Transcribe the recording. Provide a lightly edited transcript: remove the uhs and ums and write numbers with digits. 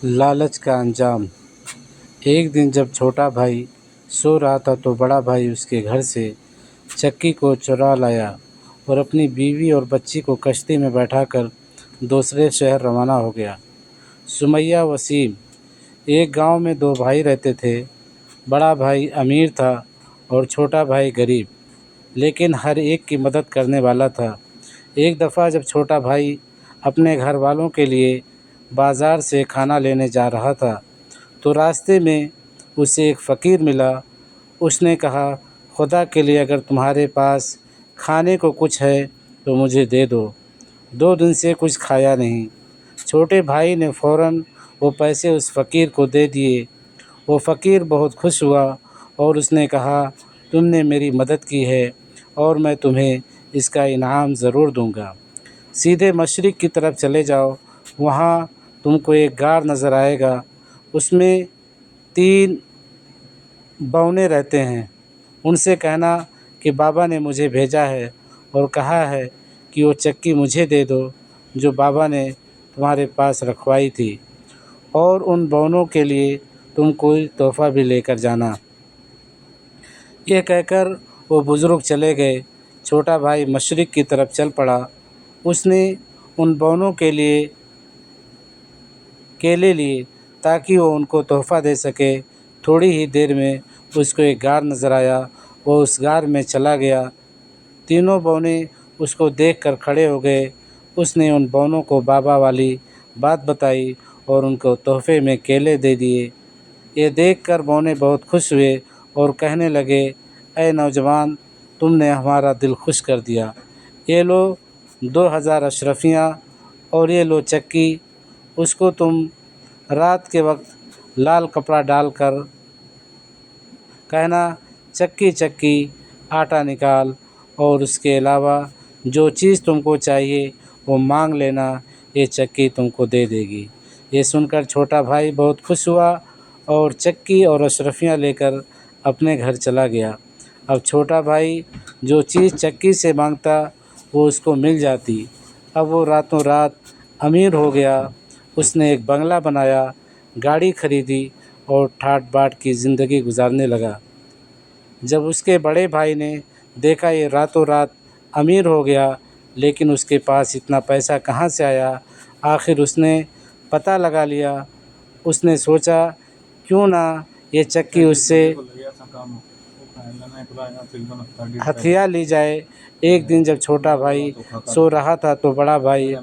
लालच का अंजाम। एक दिन जब छोटा भाई सो रहा था तो बड़ा भाई उसके घर से चक्की को चुरा लाया और अपनी बीवी और बच्ची को कश्ती में बैठाकर दूसरे शहर रवाना हो गया। सुमैया वसीम। एक गांव में दो भाई रहते थे। बड़ा भाई अमीर था और छोटा भाई गरीब, लेकिन हर एक की मदद करने वाला था। एक दफ़ा जब छोटा भाई अपने घर वालों के लिए बाज़ार से खाना लेने जा रहा था तो रास्ते में उसे एक फ़कीर मिला। उसने कहा, खुदा के लिए अगर तुम्हारे पास खाने को कुछ है तो मुझे दे दो, 2 दिन से कुछ खाया नहीं। छोटे भाई ने फ़ौरन वो पैसे उस फ़कीर को दे दिए। वो फ़कीर बहुत खुश हुआ और उसने कहा, तुमने मेरी मदद की है और मैं तुम्हें इसका इनाम ज़रूर दूंगा। सीधे मशरिक़ की तरफ चले जाओ, वहाँ तुमको एक गार नज़र आएगा। उसमें 3 बौने रहते हैं। उनसे कहना कि बाबा ने मुझे भेजा है और कहा है कि वो चक्की मुझे दे दो जो बाबा ने तुम्हारे पास रखवाई थी, और उन बौनों के लिए तुम कोई तोहफ़ा भी लेकर जाना। यह कहकर वो बुज़ुर्ग चले गए। छोटा भाई मशरिक़ की तरफ चल पड़ा। उसने उन बौनों के लिए केले लिए ताकि वो उनको तोहफ़ा दे सके। थोड़ी ही देर में उसको एक गार नज़र आया। वो उस गार में चला गया। तीनों बौने उसको देखकर खड़े हो गए। उसने उन बौनों को बाबा वाली बात बताई और उनको तोहफ़े में केले दे दिए। ये देखकर बौने बहुत खुश हुए और कहने लगे, ऐ नौजवान, तुमने हमारा दिल खुश कर दिया। ये लो 2000 अशरफियाँ और ये लो चक्की। उसको तुम रात के वक्त लाल कपड़ा डालकर कहना, चक्की चक्की आटा निकाल, और उसके अलावा जो चीज़ तुमको चाहिए वो मांग लेना, ये चक्की तुमको दे देगी। ये सुनकर छोटा भाई बहुत खुश हुआ और चक्की और अशरफियाँ लेकर अपने घर चला गया। अब छोटा भाई जो चीज़ चक्की से मांगता वो उसको मिल जाती। अब वो रातों रात अमीर हो गया। उसने एक बंगला बनाया, गाड़ी खरीदी और ठाट बाट की ज़िंदगी गुजारने लगा। जब उसके बड़े भाई ने देखा ये रातों रात अमीर हो गया, लेकिन उसके पास इतना पैसा कहाँ से आया, आखिर उसने पता लगा लिया। उसने सोचा, क्यों ना ये चक्की उससे हथिया ली जाए। एक दिन जब छोटा भाई सो रहा था तो बड़ा भाई